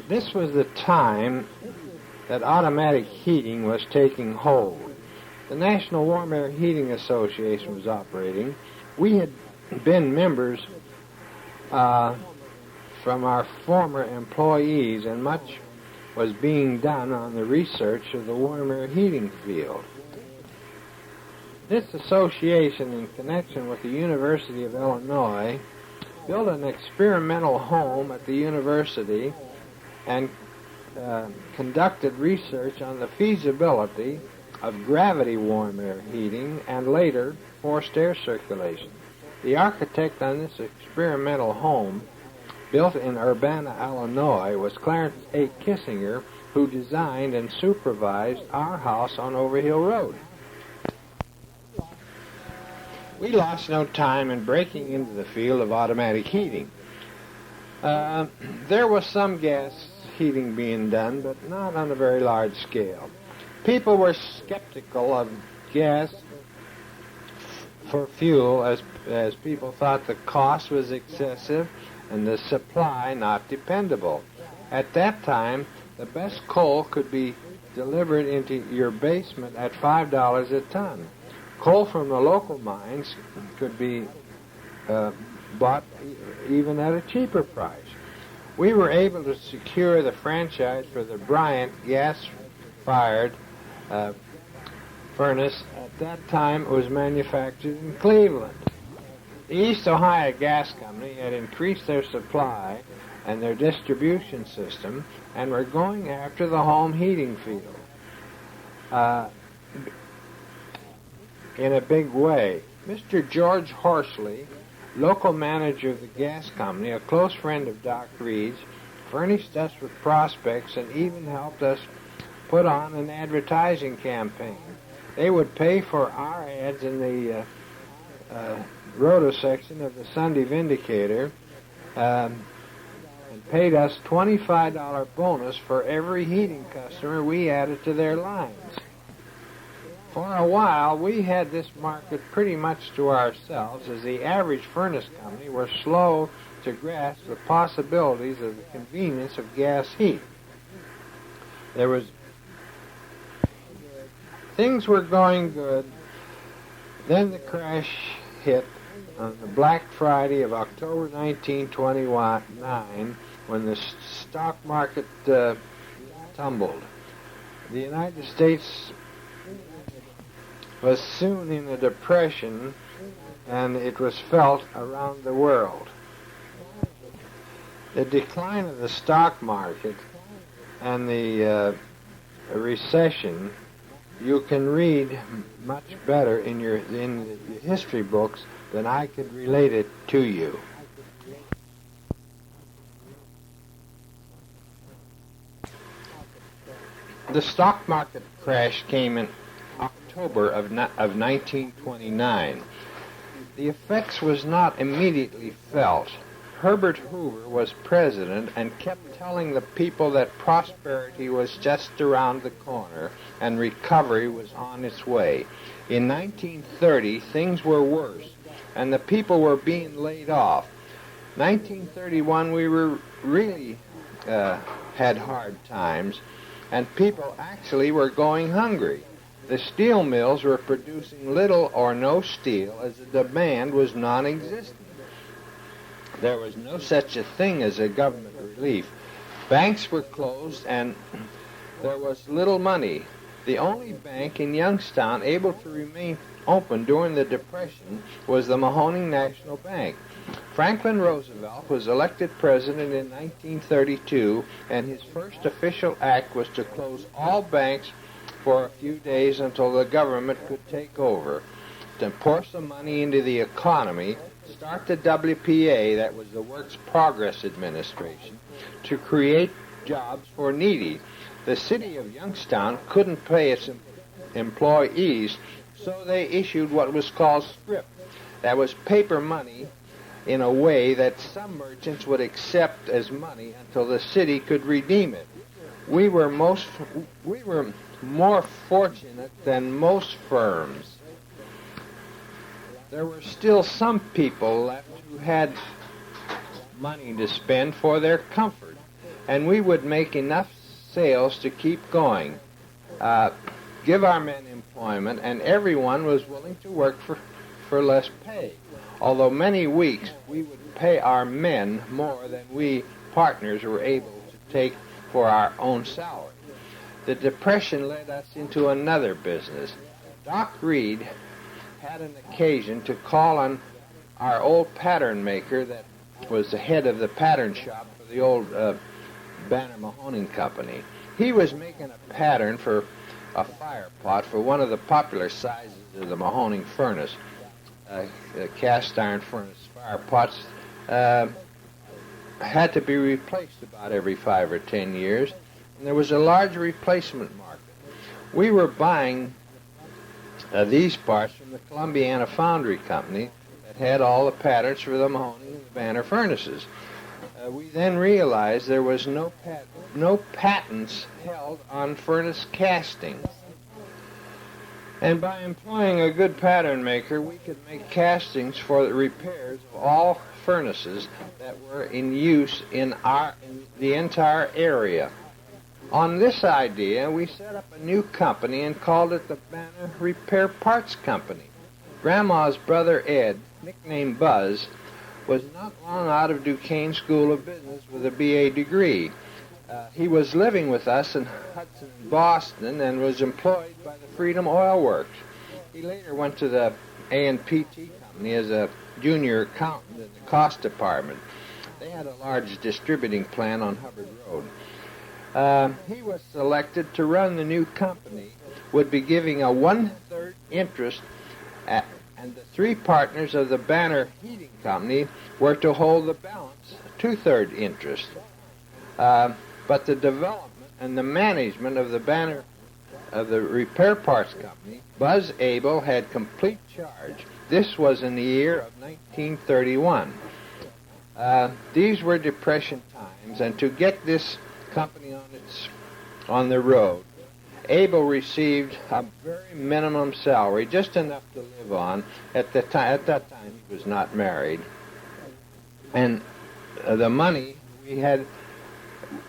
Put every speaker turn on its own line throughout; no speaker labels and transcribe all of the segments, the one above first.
This was the time that automatic heating was taking hold. The National Warm Air Heating Association was operating. We had been members from our former employees, and much was being done on the research of the warm air heating field. This association, in connection with the University of Illinois, built an experimental home at the university and conducted research on the feasibility of gravity warm air heating and later forced air circulation. The architect on this experimental home, built in Urbana, Illinois, was Clarence A. Kissinger, who designed and supervised our house on Overhill Road. We lost no time in breaking into the field of automatic heating. There was some gas heating being done, but not on a very large scale. People were skeptical of gas for fuel as people thought the cost was excessive and the supply not dependable. At that time, the best coal could be delivered into your basement at $5 a ton. Coal from the local mines could be bought even at a cheaper price. We were able to secure the franchise for the Bryant gas-fired furnace. At that time, it was manufactured in Cleveland. The East Ohio Gas Company had increased their supply and their distribution system and were going after the home heating field in a big way. Mr. George Horsley, local manager of the gas company, a close friend of Doc Reed's, furnished us with prospects and even helped us put on an advertising campaign. They would pay for our ads in the roto section of the Sunday Vindicator and paid us $25 bonus for every heating customer we added to their lines. For a while, we had this market pretty much to ourselves, as the average furnace company were slow to grasp the possibilities of the convenience of gas heat. Things were going good. Then the crash hit on the Black Friday of October 1929, when the stock market tumbled. The United States was soon in a depression, and it was felt around the world. The decline of the stock market and the recession you can read much better in the history books than I could relate it to you. The stock market crash came in October of 1929. The effects was not immediately felt. Herbert Hoover was president and kept telling the people that prosperity was just around the corner and recovery was on its way. In 1930, things were worse, and the people were being laid off. 1931, we were really had hard times, and people actually were going hungry. The steel mills were producing little or no steel, as the demand was non-existent. There was no such a thing as a government relief. Banks were closed, and there was little money. The only bank in Youngstown able to remain open during the Depression was the Mahoning National Bank. Franklin Roosevelt was elected president in 1932, and his first official act was to close all banks for a few days until the government could take over, to pour some money into the economy, start the WPA, that was the Works Progress Administration, to create jobs for needy. The city of Youngstown couldn't pay its employees, so they issued what was called scrip. That was paper money in a way that some merchants would accept as money until the city could redeem it. We were more fortunate than most firms. There were still some people left who had money to spend for their comfort, and we would make enough sales to keep going, give our men employment, and everyone was willing to work for less pay. Although many weeks we would pay our men more than we partners were able to take for our own salary. The Depression led us into another business. Doc Reed had an occasion to call on our old pattern maker that was the head of the pattern shop for the old Banner Mahoning Company. He was making a pattern for a fire pot for one of the popular sizes of the Mahoning furnace. The cast iron furnace fire pots had to be replaced about every 5 or 10 years, and there was a large replacement market. We were buying these parts from the Columbiana Foundry Company that had all the patterns for the Mahoning and the Banner furnaces. We then realized there was no patents held on furnace castings. And by employing a good pattern maker, we could make castings for the repairs of all furnaces that were in use in the entire area. On this idea, we set up a new company and called it the Banner Repair Parts Company. Grandma's brother Ed, nicknamed Buzz, was not long out of Duquesne School of Business with a B.A. degree. He was living with us in Hudson, Boston, and was employed by the Freedom Oil Works. He later went to the A&PT Company as a junior accountant in the cost department. They had a large distributing plant on Hubbard Road. He was selected to run the new company, would be giving a 1/3 interest, and the 3 partners of the Banner Heating Company were to hold the balance, 2/3 interest. But the development and the management of the Banner of the Repair Parts Company, Buzz Abel had complete charge. This was in the year of 1931. These were Depression times, and to get this company on the road, Abel received a very minimum salary, just enough to live on. At that time, he was not married, and the money we had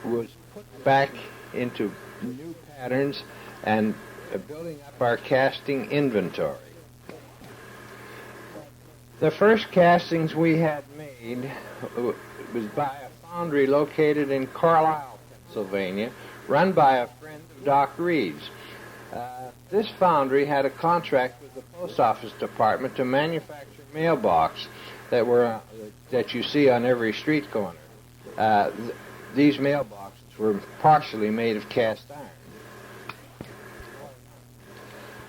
was put back into new patterns and building up our casting inventory. The first castings we had made was by a foundry located in Carlisle, Pennsylvania, run by a friend of Doc Reed's. This foundry had a contract with the Post Office Department to manufacture mailboxes that you see on every street corner. These mailboxes were partially made of cast iron.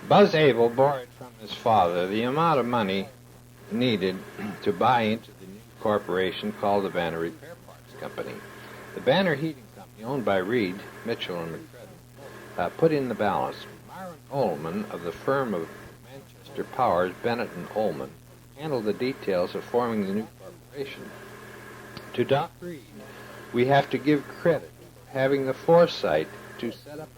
Buzz Abel borrowed from his father the amount of money needed to buy into the new corporation called the Banner Repair Parts Company. The Banner Heating Company, owned by Reed, Mitchell, and McCrudden, put in the balance. Myron Ullman of the firm of Manchester Powers, Bennett and Ullman, handled the details of forming the new corporation. To Doc Reed, we have to give credit for having the foresight to set up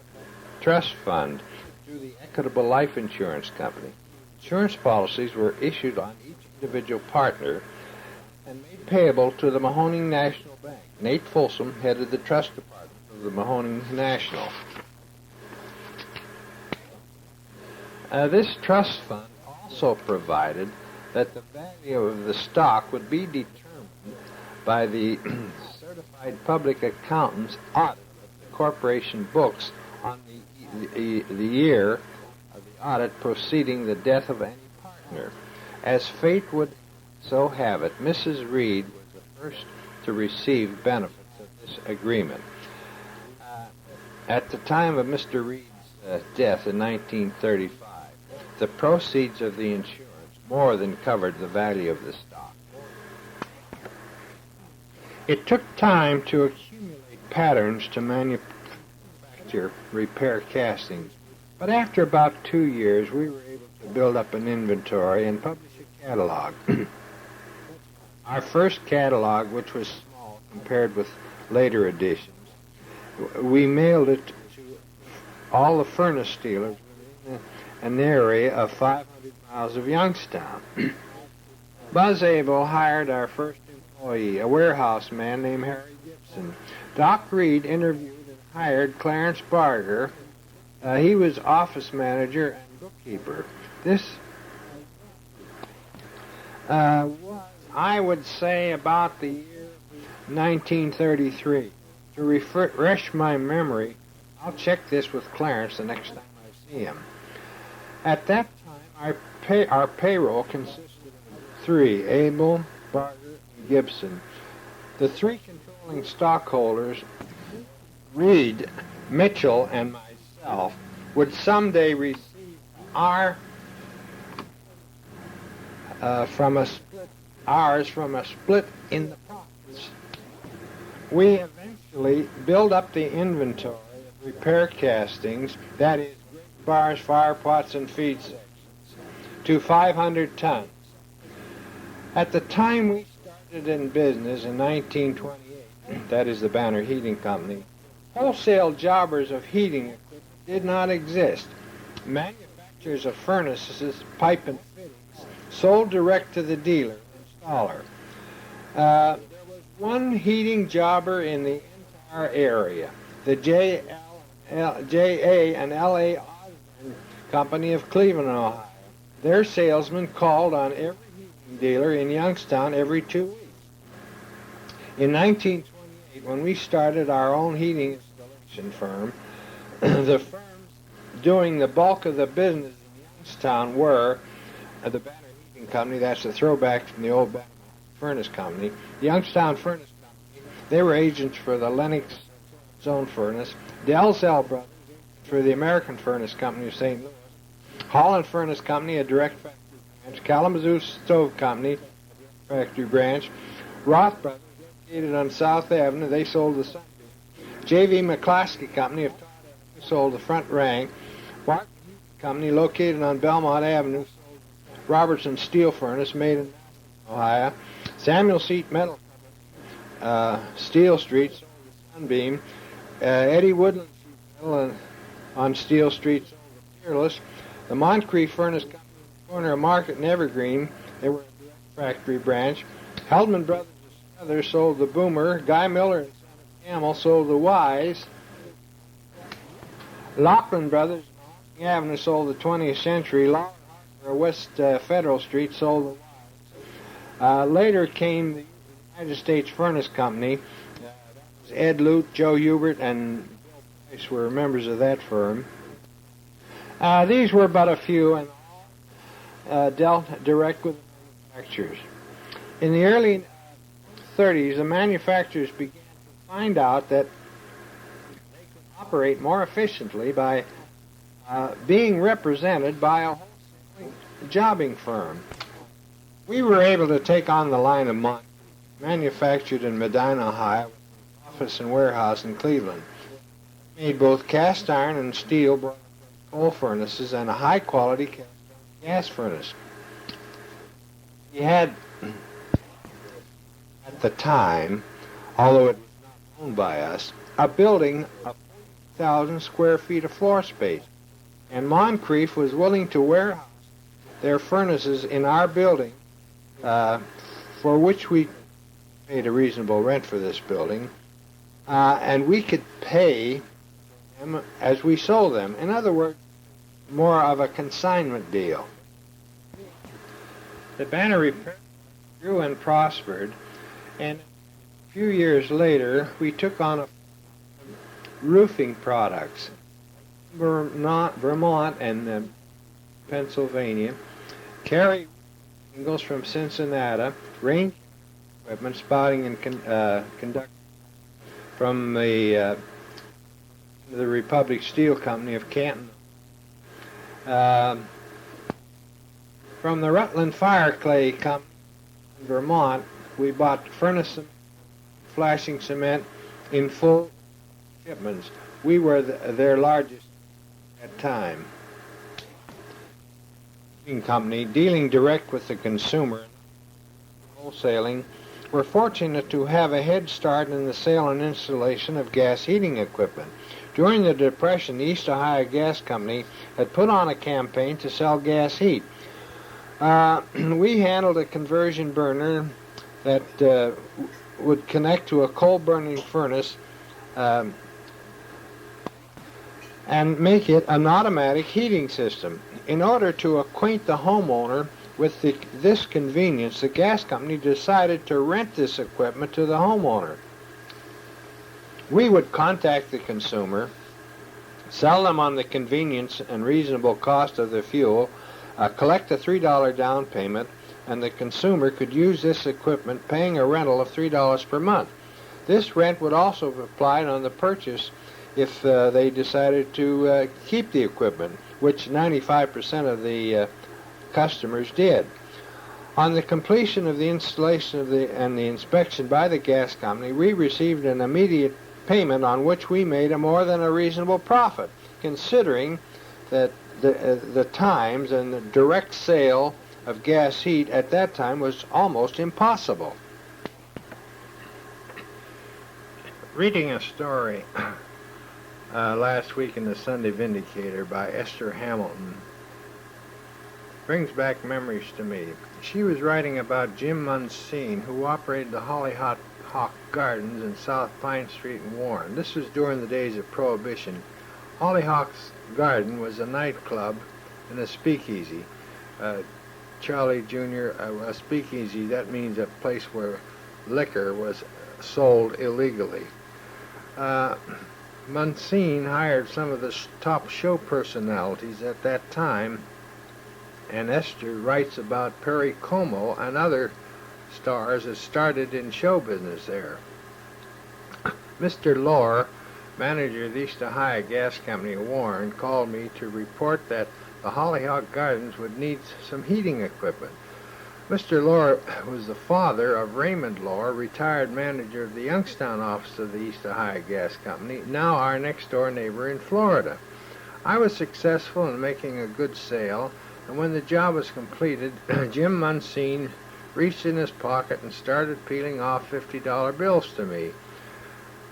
a trust fund through the Equitable Life Insurance Company. Insurance policies were issued on each individual partner and made payable to the Mahoning National Bank. Nate Folsom headed the trust department of the Mahoning National. This trust fund also provided that the value of the stock would be determined by the certified public accountant's audit of the corporation books on the year of the audit preceding the death of any partner. As fate would so have it, Mrs. Reed was the first to receive benefits of this agreement. At the time of Mr. Reed's death in 1935, the proceeds of the insurance more than covered the value of the stock. It took time to accumulate patterns to manufacture repair castings, but after about 2 years we were able to build up an inventory and publish a catalog. Our first catalog, which was small compared with later editions, we mailed it to all the furnace dealers within an area of 500 miles of Youngstown. Buzz Abel hired our first employee employee, a warehouse man named Harry Gibson. Doc Reed interviewed and hired Clarence Barger. He was office manager and bookkeeper. This was, I would say, about the year 1933. To refresh my memory, I'll check this with Clarence the next time I see him. At that time, our payroll consisted of three: Abel, Barger, and Gibson. The three controlling stockholders, Reed, Mitchell, and myself, would someday receive ours from a split in the profits. We eventually build up the inventory of repair castings, that is, bars, fire pots, and feed sections, to 500 tons. At the time we started in business in 1928, that is the Banner Heating Company, wholesale jobbers of heating equipment did not exist. Manufacturers of furnaces, pipe, and fittings sold direct to the dealer, installer. There was one heating jobber in the entire area, the J.A. and L.A. Osborne Company of Cleveland, Ohio. Their salesman called on every heating dealer in Youngstown every 2 weeks. In 1928, when we started our own heating installation firm, the firms doing the bulk of the business in Youngstown were the Banner Heating Company, that's the throwback from the old Banner Furnace Company, the Youngstown Furnace Company, they were agents for the Lennox Zone Furnace, Dalzell Brothers for the American Furnace Company of St. Louis, Holland Furnace Company, a direct factory branch, Kalamazoo Stove Company, a direct factory branch, Roth Brothers, located on South Avenue, they sold the Sunbeam, J.V. McCluskey Company of Todd Avenue sold the front rank, Barton Company, located on Belmont Avenue, sold Robertson Steel Furnace, made in Ohio, Samuel Seat Metal Company, Steel Street, sold the Sunbeam, Eddie Woodland Sheet Metal on Steel Street, sold the Fearless, the Moncrief Furnace Company on the corner of Market and Evergreen, they were a direct factory branch, Heldman Brothers of Others sold the Boomer, Guy Miller and Son of Camel sold the Wise, Lachlan Brothers on Avenue sold the 20th Century, Law West Federal Street sold the Wise. Later came the United States Furnace Company. That was Ed Lute, Joe Hubert, and Bill Price were members of that firm. These were but a few, and all dealt direct with manufacturers. In the early 30s, the manufacturers began to find out that they could operate more efficiently by being represented by a wholesale jobbing firm. We were able to take on the line of Moncrief, manufactured in Medina, Ohio, with an office and warehouse in Cleveland. Made both cast iron and steel coal furnaces and a high-quality cast iron gas furnace. We had, at the time, although it was not owned by us, a building of 40,000 square feet of floor space, and Moncrief was willing to warehouse their furnaces in our building, for which we paid a reasonable rent for this building, and we could pay them as we sold them. In other words, more of a consignment deal. The Banner Repair grew and prospered, and a few years later, we took on roofing products. Vermont and Pennsylvania, carry shingles from Cincinnati, range equipment, spouting and conducting from the Republic Steel Company of Canton. From the Rutland Fire Clay Company in Vermont, we bought furnace cement, flashing cement in full shipments. We were their largest at time. Company dealing direct with the consumer, wholesaling, were fortunate to have a head start in the sale and installation of gas heating equipment. During the Depression, the East Ohio Gas Company had put on a campaign to sell gas heat. We handled a conversion burner that would connect to a coal-burning furnace and make it an automatic heating system. In order to acquaint the homeowner with this convenience, the gas company decided to rent this equipment to the homeowner. We would contact the consumer, sell them on the convenience and reasonable cost of the fuel, collect a $3 down payment, and the consumer could use this equipment paying a rental of $3 per month. This rent would also be applied on the purchase if they decided to keep the equipment, which 95% of the customers did. On the completion of the installation and the inspection by the gas company, we received an immediate payment on which we made a more than a reasonable profit, considering that the times and the direct sale of gas heat at that time was almost impossible. Reading a story last week in the Sunday Vindicator by Esther Hamilton brings back memories to me. She was writing about Jim Munson, who operated the Hollyhock Gardens in South Pine Street in Warren. This was during the days of Prohibition. Hollyhock's Garden was a nightclub and a speakeasy. Charlie Jr., a speakeasy, that means a place where liquor was sold illegally. Munson hired some of the top show personalities at that time, and Esther writes about Perry Como and other stars that started in show business there. Mr. Lohr, manager of the East Ohio Gas Company of Warren, called me to report that the Hollyhock Gardens would need some heating equipment. Mr. Lohr was the father of Raymond Lohr, retired manager of the Youngstown office of the East Ohio Gas Company, now our next-door neighbor in Florida. I was successful in making a good sale, and when the job was completed, Jim Munson reached in his pocket and started peeling off $50 bills to me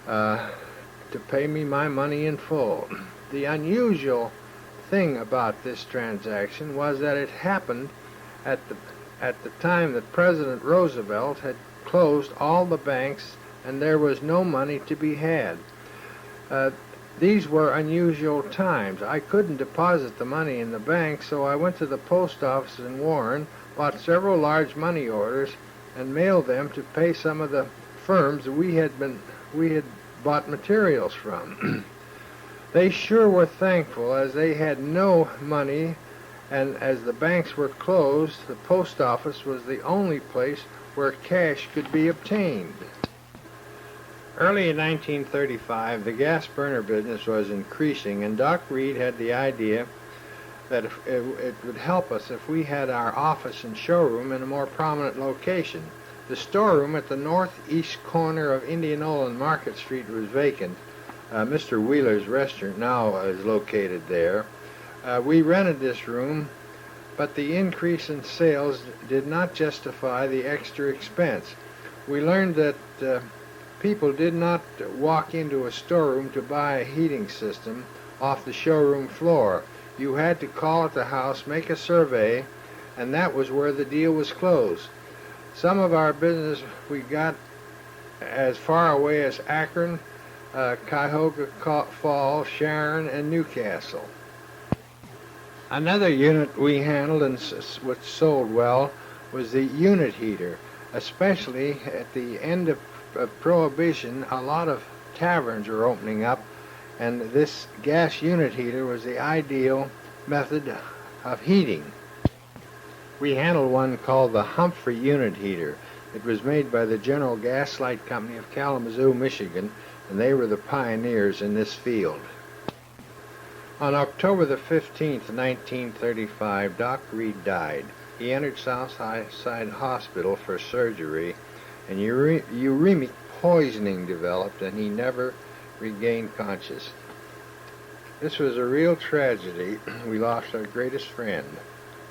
to pay me my money in full. The unusual thing about this transaction was that it happened at the time that President Roosevelt had closed all the banks and there was no money to be had. These were unusual times. I couldn't deposit the money in the bank, so I went to the post office in Warren, bought several large money orders, and mailed them to pay some of the firms that we had bought materials from. They sure were thankful, as they had no money, and as the banks were closed, the post office was the only place where cash could be obtained. Early in 1935, the gas burner business was increasing, and Doc Reed had the idea that it would help us if we had our office and showroom in a more prominent location. The storeroom at the northeast corner of Indianola and Market Street was vacant. Mr. Wheeler's restaurant now is located there. We rented this room, but the increase in sales did not justify the extra expense. We learned that people did not walk into a storeroom to buy a heating system off the showroom floor. You had to call at the house, make a survey, and that was where the deal was closed. Some of our business we got as far away as Akron, Cuyahoga Falls, Sharon, and Newcastle. Another unit we handled and which sold well was the unit heater. Especially at the end of Prohibition, a lot of taverns were opening up, and this gas unit heater was the ideal method of heating. We handled one called the Humphrey unit heater. It was made by the General Gas Light Company of Kalamazoo, Michigan, and they were the pioneers in this field. On October the 15th, 1935, Doc Reed died. He entered Southside Hospital for surgery, and uremic poisoning developed, and he never regained consciousness. This was a real tragedy. We lost our greatest friend.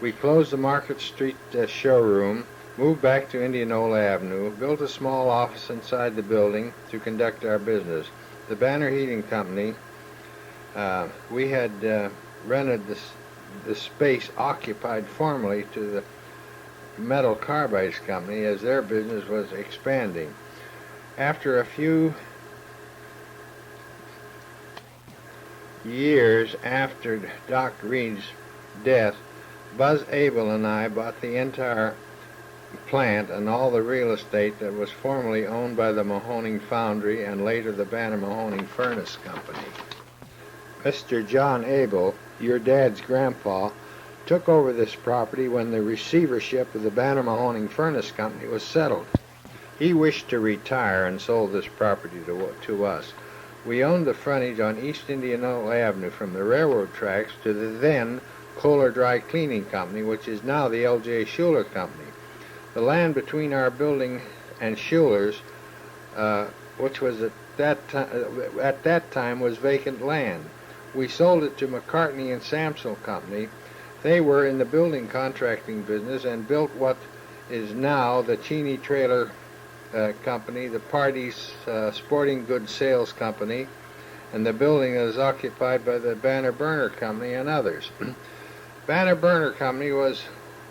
We closed the Market Street showroom, moved back to Indianola Avenue, built a small office inside the building to conduct our business. The Banner Heating Company, we had rented the space occupied formerly to Metal Carbides Company as their business was expanding. After a few years after Doc Reed's death, Buzz Abel and I bought the entire plant and all the real estate that was formerly owned by the Mahoning Foundry and later the Banner Mahoning Furnace Company. Mr. John Abel, your dad's grandpa, took over this property when the receivership of the Banner Mahoning Furnace Company was settled. He wished to retire and sold this property to us. We owned the frontage on East Indianola Avenue from the railroad tracks to the then Kohler Dry Cleaning Company, which is now the L.J. Schuler Company. The land between our building and Schuler's, which was at that time was vacant land. We sold it to McCartney and Sampson Company. They were in the building contracting business and built what is now the Cheney Trailer Company, the Party's Sporting Goods Sales Company, and the building is occupied by the Banner Burner Company and others. Banner Burner Company was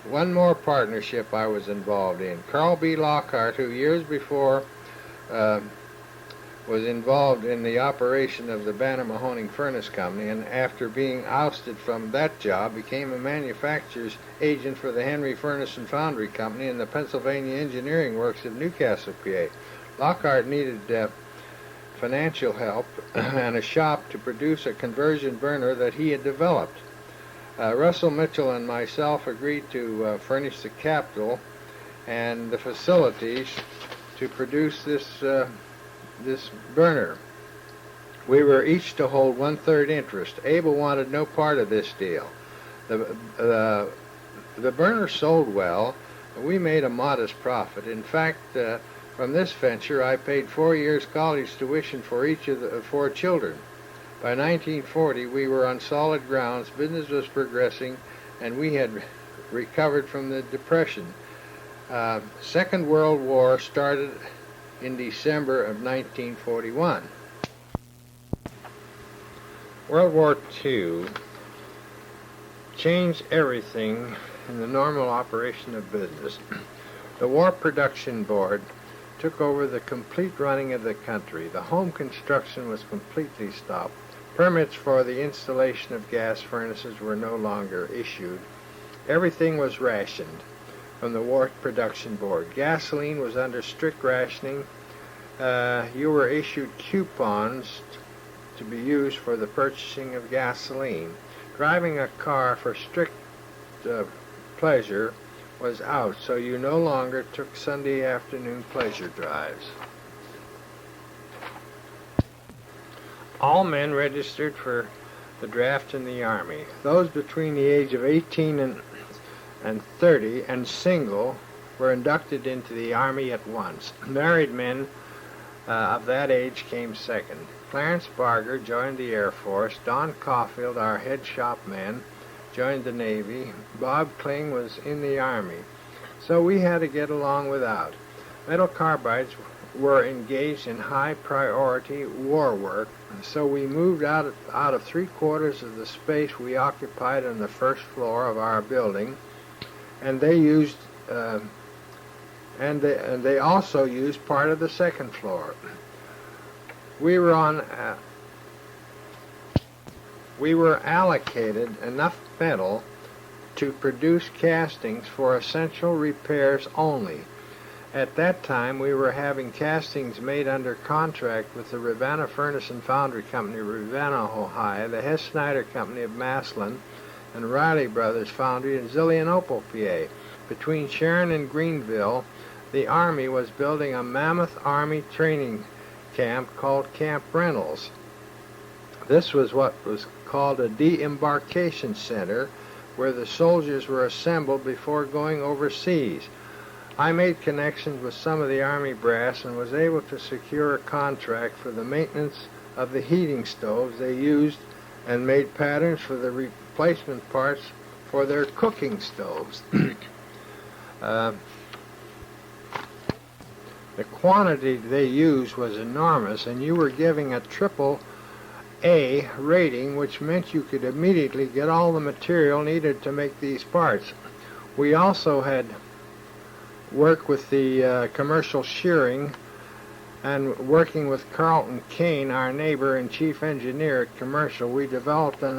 one more partnership I was involved in. Carl B. Lockhart, who years before was involved in the operation of the Banner Mahoning Furnace Company, and after being ousted from that job, became a manufacturer's agent for the Henry Furnace and Foundry Company and the Pennsylvania Engineering Works of Newcastle, PA. Lockhart needed financial help and a shop to produce a conversion burner that he had developed. Russell Mitchell and myself agreed to furnish the capital and the facilities to produce this burner. We were each to hold 1/3 interest. Abel wanted no part of this deal. The burner sold well, and we made a modest profit. In fact, from this venture, I paid 4 years' college tuition for each of the 4 children. By 1940, we were on solid grounds, business was progressing, and we had recovered from the Depression. Second World War started in December of 1941. World War II changed everything in the normal operation of business. The War Production Board took over the complete running of the country. The home construction was completely stopped. Permits for the installation of gas furnaces were no longer issued. Everything was rationed from the War Production Board. Gasoline was under strict rationing. You were issued coupons to be used for the purchasing of gasoline. Driving a car for strict pleasure was out, so you no longer took Sunday afternoon pleasure drives. All men registered for the draft in the Army. Those between the age of 18 and 30 and single were inducted into the Army at once. Married men of that age came second. Clarence Barger joined the Air Force. Don Caulfield, our head shopman, joined the Navy. Bob Kling was in the Army. So we had to get along without. Metal Carbides were engaged in high-priority war work, so we moved out of 3/4 of the space we occupied on the first floor of our building, and they used and they also used part of the second floor. We were allocated enough metal to produce castings for essential repairs only. At that time, we were having castings made under contract with the Ravenna Furnace and Foundry Company, Ravenna, Ohio, the Hess Snyder Company of Massillon, and Riley Brothers Foundry in Zillionople, PA. Between Sharon and Greenville, the Army was building a mammoth Army training camp called Camp Reynolds. This was what was called a de-embarkation center, where the soldiers were assembled before going overseas. I made connections with some of the Army brass and was able to secure a contract for the maintenance of the heating stoves they used and made patterns for the replacement parts for their cooking stoves. The quantity they used was enormous, and you were giving a AAA rating, which meant you could immediately get all the material needed to make these parts. We also had work with the commercial shearing, and working with Carlton Kane, our neighbor and chief engineer at Commercial, we developed an